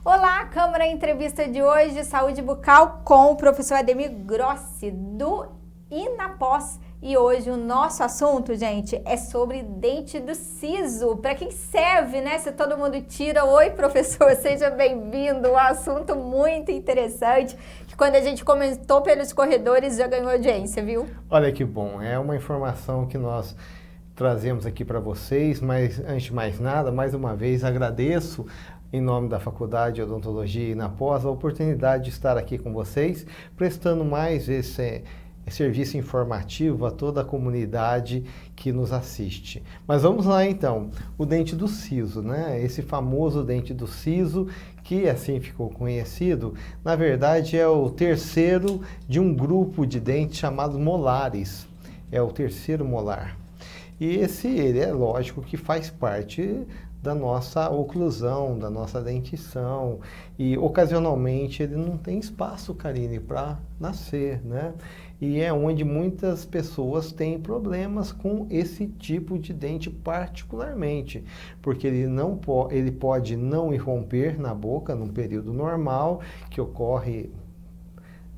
Olá, Câmara Entrevista de hoje, Saúde Bucal com o professor Ademir Grossi, do Inapós. E hoje o nosso assunto, gente, é sobre dente do siso. Para quem serve, né? Se todo mundo tira. Oi, professor, seja bem-vindo. Um assunto muito interessante, que quando a gente comentou pelos corredores já ganhou audiência, viu? Olha que bom, é uma informação que nós trazemos aqui para vocês, mas antes de mais nada, mais uma vez agradeço em nome da Faculdade de Odontologia Inapós a oportunidade de estar aqui com vocês, prestando mais esse serviço informativo a toda a comunidade que nos assiste. Mas vamos lá então, o dente do siso, né? Esse famoso dente do siso, que assim ficou conhecido, na verdade é o terceiro de um grupo de dentes chamados molares, é o terceiro molar. E ele é lógico que faz parte da nossa oclusão, da nossa dentição, e ocasionalmente ele não tem espaço, Karine, para nascer, né? E é onde muitas pessoas têm problemas com esse tipo de dente particularmente, porque ele pode não irromper na boca num período normal, que ocorre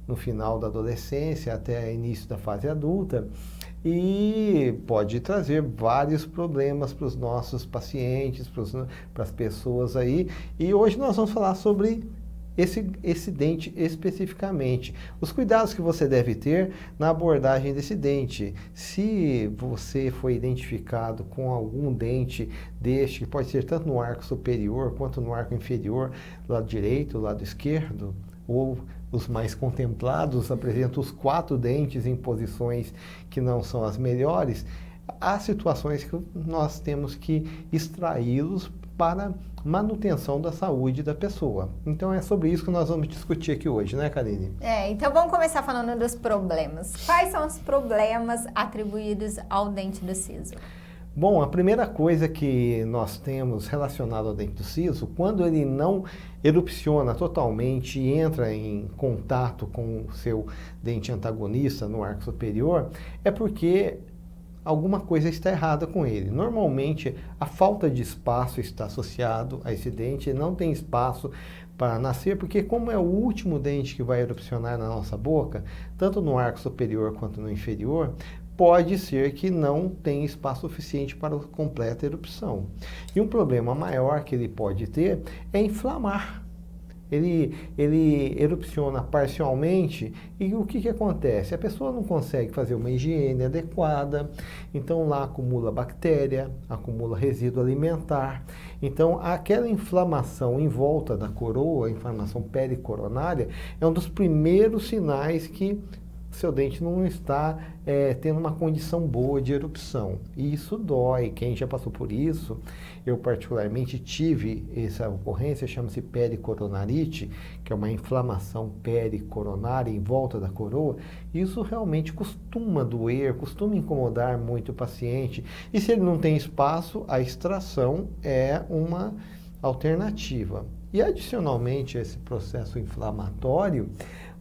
no final da adolescência até início da fase adulta, e pode trazer vários problemas para os nossos pacientes, para as pessoas aí. E hoje nós vamos falar sobre esse dente especificamente. Os cuidados que você deve ter na abordagem desse dente. Se você foi identificado com algum dente deste, que pode ser tanto no arco superior quanto no arco inferior, lado direito, lado esquerdo, ou os mais contemplados apresentam os 4 dentes em posições que não são as melhores, há situações que nós temos que extraí-los para manutenção da saúde da pessoa. Então é sobre isso que nós vamos discutir aqui hoje, né, Karine? Então vamos começar falando dos problemas. Quais são os problemas atribuídos ao dente do siso? Bom, a primeira coisa que nós temos relacionado ao dente do siso, quando ele não erupciona totalmente e entra em contato com o seu dente antagonista no arco superior, é porque alguma coisa está errada com ele. Normalmente, a falta de espaço está associado a esse dente, ele não tem espaço para nascer, porque como é o último dente que vai erupcionar na nossa boca, tanto no arco superior quanto no inferior, pode ser que não tenha espaço suficiente para a completa erupção. E um problema maior que ele pode ter é inflamar. Ele erupciona parcialmente e o que acontece? A pessoa não consegue fazer uma higiene adequada, então lá acumula bactéria, acumula resíduo alimentar. Então aquela inflamação em volta da coroa, a inflamação pericoronária, é um dos primeiros sinais que seu dente não está tendo uma condição boa de erupção. E isso dói. Quem já passou por isso, eu particularmente tive essa ocorrência, chama-se pericoronarite, que é uma inflamação pericoronária em volta da coroa. Isso realmente costuma doer, costuma incomodar muito o paciente. E se ele não tem espaço, a extração é uma alternativa. E adicionalmente a esse processo inflamatório,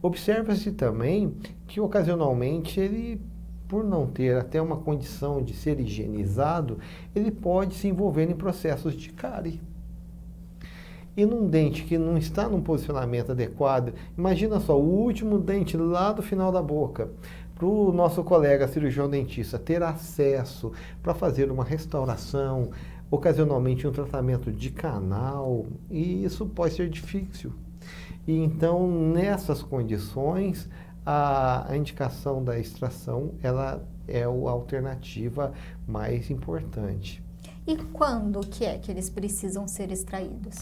observa-se também que ocasionalmente ele, por não ter até uma condição de ser higienizado, ele pode se envolver em processos de cárie. E num dente que não está num posicionamento adequado, imagina só, o último dente lá do final da boca, para o nosso colega cirurgião dentista ter acesso para fazer uma restauração, ocasionalmente um tratamento de canal, e isso pode ser difícil. E então, nessas condições, a indicação da extração ela é a alternativa mais importante. E quando que eles precisam ser extraídos?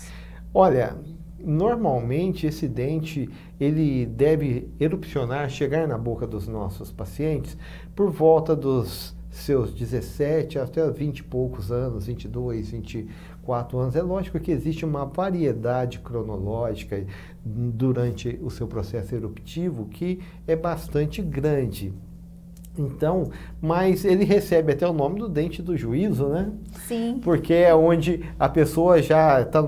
Olha, normalmente esse dente ele deve erupcionar, chegar na boca dos nossos pacientes por volta dos seus 17 até 20 e poucos anos, 22, 24 anos. É lógico que existe uma variedade cronológica durante o seu processo eruptivo que é bastante grande. Então, mas ele recebe até o nome do dente do juízo, né? Sim. Porque é onde a pessoa já está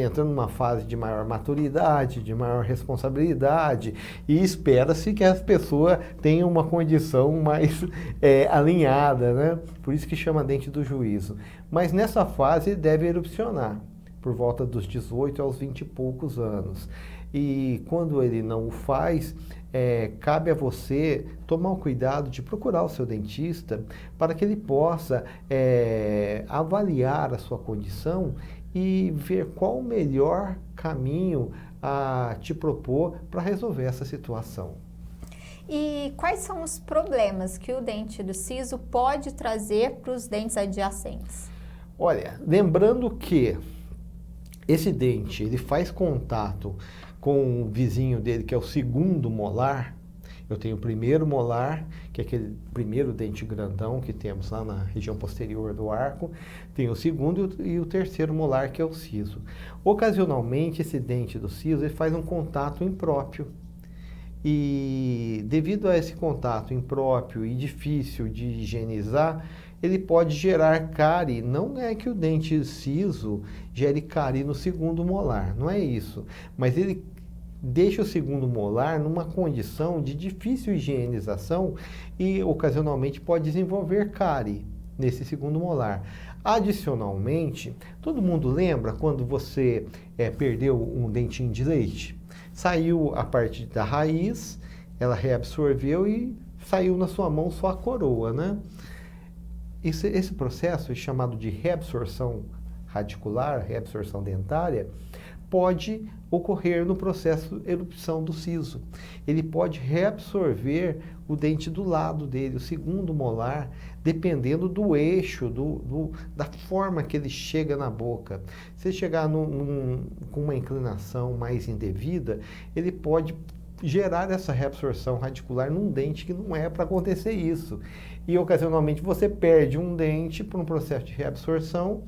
entrando numa fase de maior maturidade, de maior responsabilidade, e espera-se que a pessoa tenha uma condição mais alinhada, né? Por isso que chama dente do juízo. Mas nessa fase ele deve erupcionar, por volta dos 18 aos 20 e poucos anos. E quando ele não o faz, cabe a você tomar o cuidado de procurar o seu dentista para que ele possa avaliar a sua condição e ver qual o melhor caminho a te propor para resolver essa situação. E quais são os problemas que o dente do siso pode trazer para os dentes adjacentes? Olha, lembrando que esse dente ele faz contato com o vizinho dele, que é o segundo molar. Eu tenho o primeiro molar, que é aquele primeiro dente grandão que temos lá na região posterior do arco. Tem o segundo e o terceiro molar, que é o siso. Ocasionalmente, esse dente do siso ele faz um contato impróprio. E devido a esse contato impróprio e difícil de higienizar, ele pode gerar cárie. Não é que o dente siso gere cárie no segundo molar, não é isso. Mas ele deixa o segundo molar numa condição de difícil higienização e ocasionalmente pode desenvolver cárie nesse segundo molar. Adicionalmente, todo mundo lembra quando você perdeu um dentinho de leite? Saiu a parte da raiz, ela reabsorveu e saiu na sua mão só a coroa, né? Esse processo é chamado de reabsorção radicular, reabsorção dentária, pode ocorrer no processo de erupção do siso. Ele pode reabsorver o dente do lado dele, o segundo molar, dependendo do eixo, da forma que ele chega na boca. Se ele chegar com uma inclinação mais indevida, ele pode gerar essa reabsorção radicular num dente que não é para acontecer isso. E ocasionalmente você perde um dente por um processo de reabsorção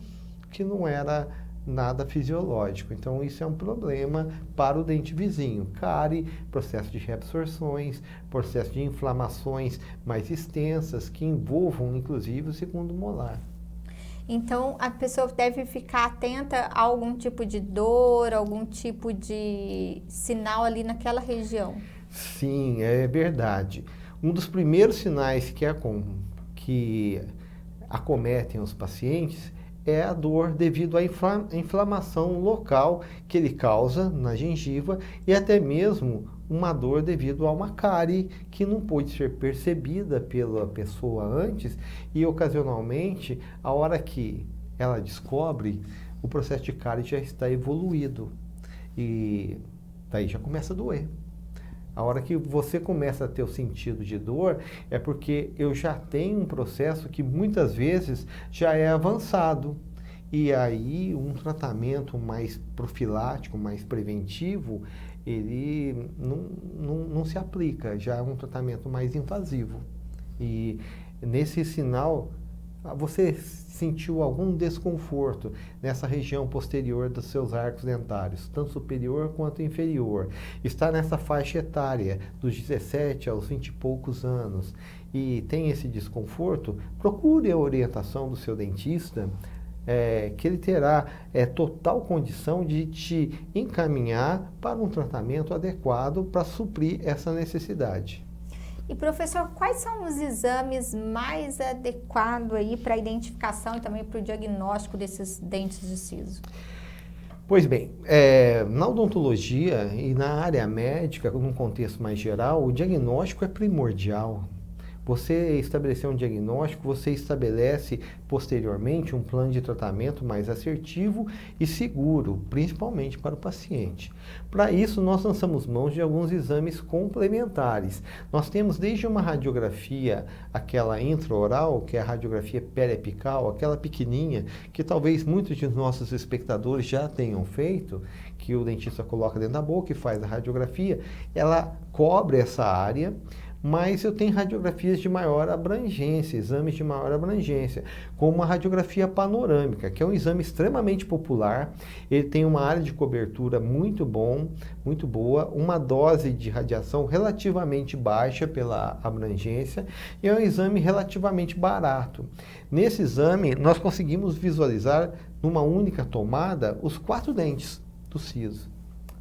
que não era nada fisiológico. Então isso é um problema para o dente vizinho. Cárie, processo de reabsorções, processo de inflamações mais extensas que envolvam inclusive o segundo molar. Então a pessoa deve ficar atenta a algum tipo de dor, algum tipo de sinal ali naquela região. Sim, é verdade. Um dos primeiros sinais que acometem os pacientes é a dor devido à inflamação local que ele causa na gengiva e até mesmo uma dor devido a uma cárie que não pôde ser percebida pela pessoa antes e ocasionalmente, a hora que ela descobre, o processo de cárie já está evoluído e daí já começa a doer. A hora que você começa a ter o sentido de dor é porque eu já tenho um processo que muitas vezes já é avançado. E aí um tratamento mais profilático, mais preventivo, ele não se aplica, já é um tratamento mais invasivo. E nesse sinal, você sentiu algum desconforto nessa região posterior dos seus arcos dentários, tanto superior quanto inferior. Está nessa faixa etária, dos 17 aos 20 e poucos anos, e tem esse desconforto, procure a orientação do seu dentista, que ele terá total condição de te encaminhar para um tratamento adequado para suprir essa necessidade. E professor, quais são os exames mais adequados aí para a identificação e também para o diagnóstico desses dentes de siso? Pois bem, na odontologia e na área médica, num contexto mais geral, o diagnóstico é primordial. Você estabelecer um diagnóstico, você estabelece posteriormente um plano de tratamento mais assertivo e seguro, principalmente para o paciente. Para isso, nós lançamos mãos de alguns exames complementares. Nós temos desde uma radiografia, aquela intraoral, que é a radiografia periapical, aquela pequenininha, que talvez muitos de nossos espectadores já tenham feito, que o dentista coloca dentro da boca e faz a radiografia, ela cobre essa área, mas eu tenho radiografias de maior abrangência, exames de maior abrangência, como a radiografia panorâmica, que é um exame extremamente popular, ele tem uma área de cobertura muito boa, uma dose de radiação relativamente baixa pela abrangência, e é um exame relativamente barato. Nesse exame, nós conseguimos visualizar numa única tomada os 4 dentes do siso,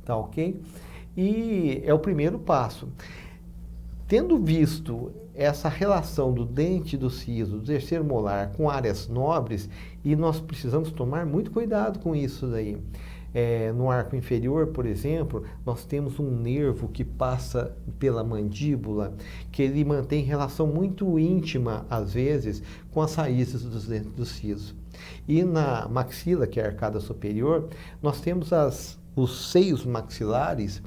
tá ok? E é o primeiro passo. Tendo visto essa relação do dente do siso, do terceiro molar, com áreas nobres, e nós precisamos tomar muito cuidado com isso daí. No arco inferior, por exemplo, nós temos um nervo que passa pela mandíbula, que ele mantém relação muito íntima, às vezes, com as raízes dos dentes do siso. E na maxila, que é a arcada superior, nós temos os seios maxilares,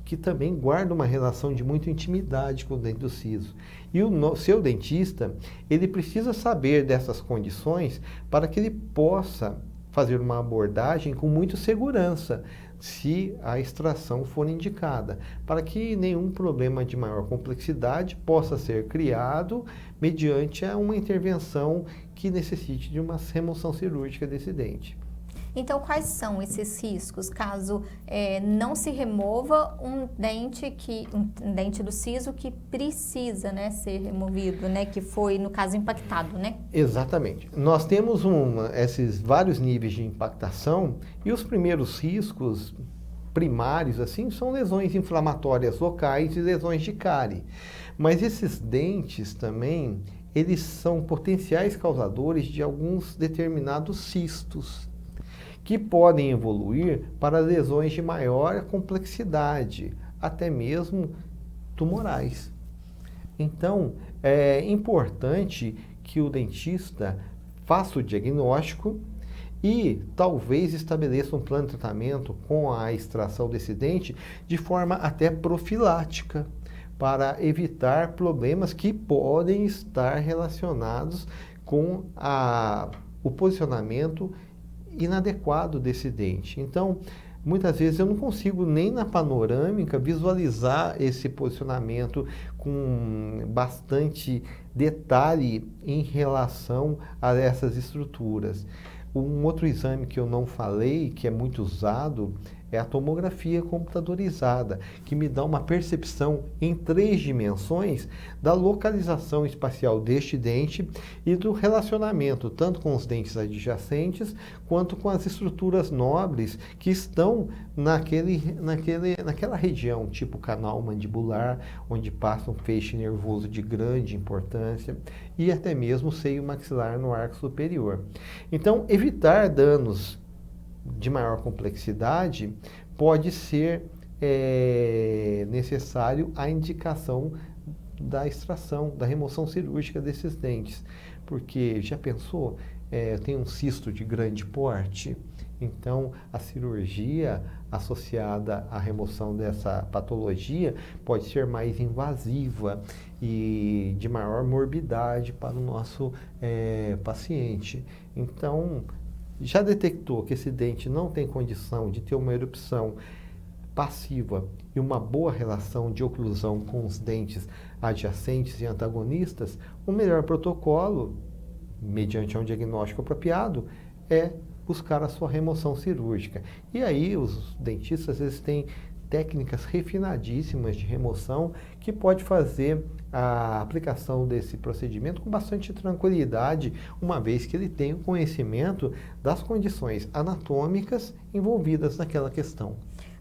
que também guardam uma relação de muita intimidade com o dente do siso. E o seu dentista, ele precisa saber dessas condições para que ele possa fazer uma abordagem com muita segurança, se a extração for indicada, para que nenhum problema de maior complexidade possa ser criado mediante uma intervenção que necessite de uma remoção cirúrgica desse dente. Então, quais são esses riscos caso não se remova um dente do siso que precisa, né, ser removido, né, que foi, no caso, impactado, né? Exatamente. Nós temos esses vários níveis de impactação e os primeiros riscos primários, assim, são lesões inflamatórias locais e lesões de cárie. Mas esses dentes também, eles são potenciais causadores de alguns determinados cistos, que podem evoluir para lesões de maior complexidade, até mesmo tumorais. Então, é importante que o dentista faça o diagnóstico e talvez estabeleça um plano de tratamento com a extração desse dente de forma até profilática, para evitar problemas que podem estar relacionados com o posicionamento inadequado desse dente. Então, muitas vezes eu não consigo nem na panorâmica visualizar esse posicionamento com bastante detalhe em relação a essas estruturas. Um outro exame que eu não falei, que é muito usado, é a tomografia computadorizada, que me dá uma percepção em 3 dimensões da localização espacial deste dente e do relacionamento tanto com os dentes adjacentes quanto com as estruturas nobres que estão naquela região, tipo canal mandibular, onde passa um feixe nervoso de grande importância, e até mesmo o seio maxilar no arco superior. Então, evitar danos de maior complexidade, pode ser necessário a indicação da extração, da remoção cirúrgica desses dentes. Porque, já pensou, tem um cisto de grande porte, então a cirurgia associada à remoção dessa patologia pode ser mais invasiva e de maior morbidade para o nosso paciente. Então, já detectou que esse dente não tem condição de ter uma erupção passiva e uma boa relação de oclusão com os dentes adjacentes e antagonistas, o melhor protocolo, mediante um diagnóstico apropriado, é buscar a sua remoção cirúrgica. E aí os dentistas, às vezes, têm técnicas refinadíssimas de remoção que pode fazer a aplicação desse procedimento com bastante tranquilidade, uma vez que ele tem o conhecimento das condições anatômicas envolvidas naquela questão.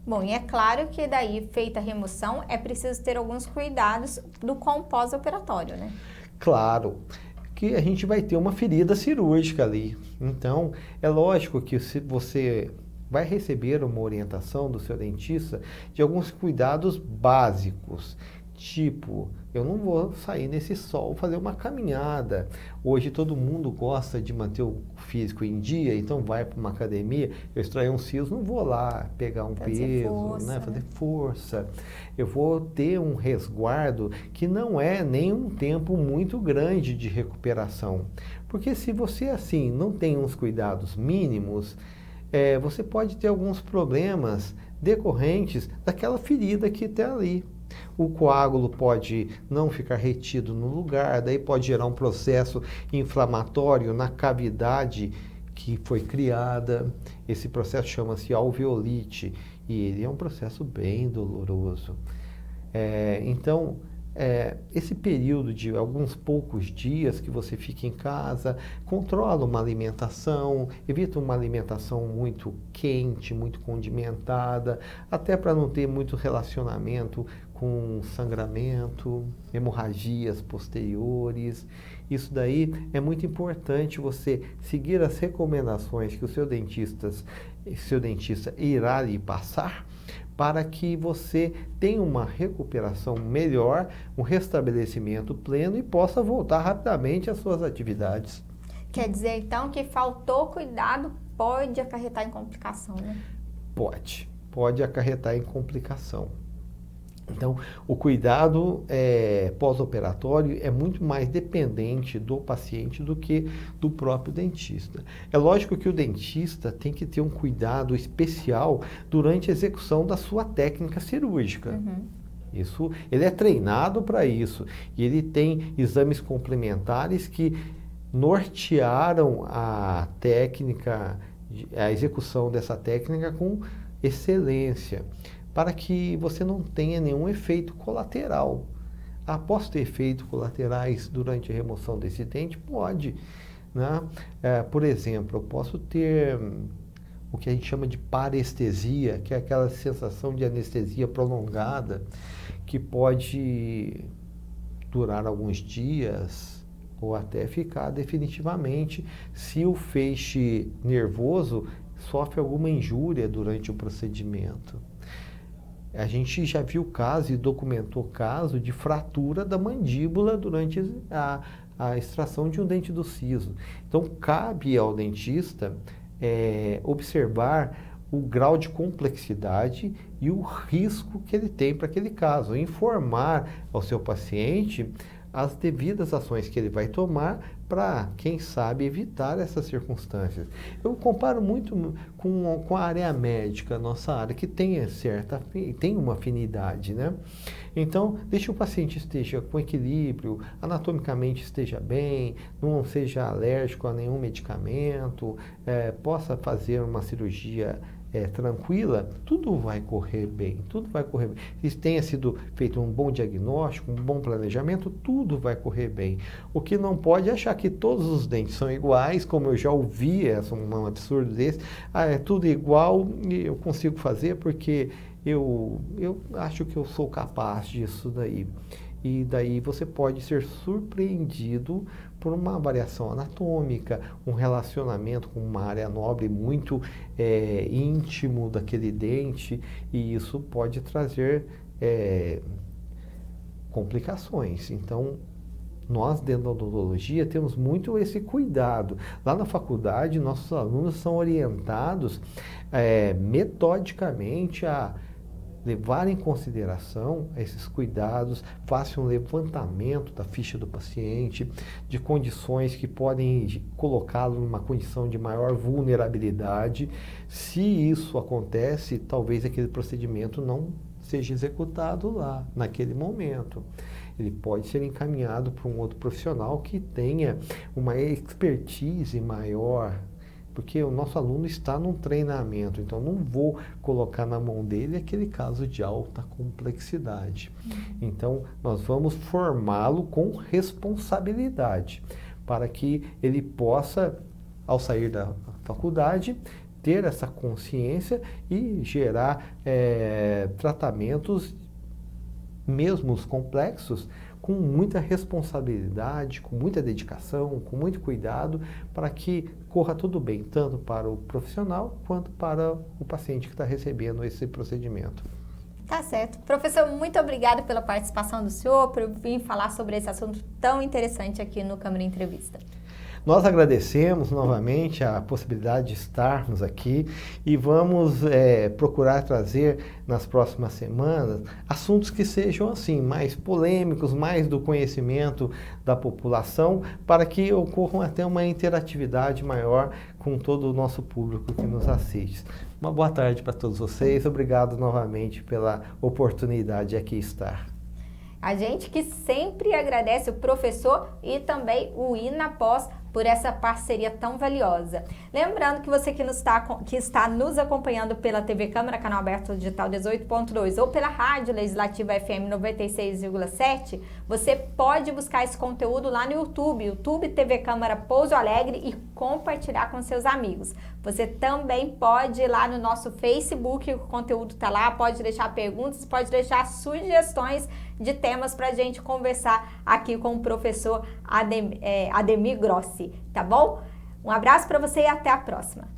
Bom, e é claro que daí, feita a remoção, é preciso ter alguns cuidados com o pós-operatório, né? Claro, que a gente vai ter uma ferida cirúrgica ali. Então, é lógico que se você vai receber uma orientação do seu dentista de alguns cuidados básicos, tipo, eu não vou sair nesse sol fazer uma caminhada. Hoje todo mundo gosta de manter o físico em dia, então vai para uma academia, eu extrair um siso, não vou lá pegar um peso, fazer força. Eu vou ter um resguardo que não é nem um tempo muito grande de recuperação. Porque se você assim não tem uns cuidados mínimos, você pode ter alguns problemas decorrentes daquela ferida que está ali. o coágulo pode não ficar retido no lugar, daí pode gerar um processo inflamatório na cavidade que foi criada. Esse processo chama-se alveolite e ele é um processo bem doloroso. Então, esse período de alguns poucos dias que você fica em casa, controla uma alimentação, evita uma alimentação muito quente, muito condimentada, até para não ter muito relacionamento com sangramento, hemorragias posteriores. Isso daí é muito importante você seguir as recomendações que o seu dentista irá lhe passar, para que você tenha uma recuperação melhor, um restabelecimento pleno e possa voltar rapidamente às suas atividades. Quer dizer, então, que faltou cuidado pode acarretar em complicação, né? Pode acarretar em complicação. Então, o cuidado pós-operatório é muito mais dependente do paciente do que do próprio dentista. É lógico que o dentista tem que ter um cuidado especial durante a execução da sua técnica cirúrgica. Ele é treinado para isso e ele tem exames complementares que nortearam a técnica, a execução dessa técnica com excelência, para que você não tenha nenhum efeito colateral. Posso ter efeitos colaterais durante a remoção desse dente? Pode, né? Por exemplo, eu posso ter o que a gente chama de parestesia, que é aquela sensação de anestesia prolongada, que pode durar alguns dias ou até ficar definitivamente se o feixe nervoso sofre alguma injúria durante o procedimento. A gente já viu caso e documentou caso de fratura da mandíbula durante a extração de um dente do siso. Então, cabe ao dentista observar o grau de complexidade e o risco que ele tem para aquele caso, informar ao seu paciente as devidas ações que ele vai tomar para, quem sabe, evitar essas circunstâncias. Eu comparo muito com a área médica, nossa área, que tem uma afinidade, né? Então, deixe que o paciente esteja com equilíbrio, anatomicamente esteja bem, não seja alérgico a nenhum medicamento, possa fazer uma cirurgia tranquila, tudo vai correr bem, tudo vai correr bem. Se tenha sido feito um bom diagnóstico, um bom planejamento, tudo vai correr bem. O que não pode é achar que todos os dentes são iguais, como eu já ouvi, um absurdo desse, é tudo igual e eu consigo fazer porque eu acho que eu sou capaz disso daí. E daí você pode ser surpreendido por uma variação anatômica, um relacionamento com uma área nobre muito íntimo daquele dente, e isso pode trazer complicações. Então, nós, dentro da odontologia, temos muito esse cuidado. Lá na faculdade, nossos alunos são orientados metodicamente a levar em consideração esses cuidados, faça um levantamento da ficha do paciente, de condições que podem colocá-lo numa condição de maior vulnerabilidade. Se isso acontece, talvez aquele procedimento não seja executado lá, naquele momento. Ele pode ser encaminhado para um outro profissional que tenha uma expertise maior, porque o nosso aluno está num treinamento, então não vou colocar na mão dele aquele caso de alta complexidade. Então, nós vamos formá-lo com responsabilidade, para que ele possa, ao sair da faculdade, ter essa consciência e gerar tratamentos, mesmo os complexos, com muita responsabilidade, com muita dedicação, com muito cuidado, para que corra tudo bem, tanto para o profissional quanto para o paciente que está recebendo esse procedimento. Tá certo. Professor, muito obrigada pela participação do senhor, por vir falar sobre esse assunto tão interessante aqui no Câmara Entrevista. Nós agradecemos novamente a possibilidade de estarmos aqui e vamos procurar trazer nas próximas semanas assuntos que sejam assim, mais polêmicos, mais do conhecimento da população, para que ocorra até uma interatividade maior com todo o nosso público que nos assiste. Uma boa tarde para todos vocês, obrigado novamente pela oportunidade de aqui estar. A gente que sempre agradece o professor e também o Inapós por essa parceria tão valiosa. Lembrando que você que está nos acompanhando pela TV Câmara, canal aberto digital 18.2 ou pela Rádio Legislativa FM 96,7, você pode buscar esse conteúdo lá no YouTube TV Câmara Pouso Alegre e compartilhar com seus amigos. Você também pode ir lá no nosso Facebook, o conteúdo está lá, pode deixar perguntas, pode deixar sugestões de temas para a gente conversar aqui com o professor Ademir Grossi, tá bom? Um abraço para você e até a próxima!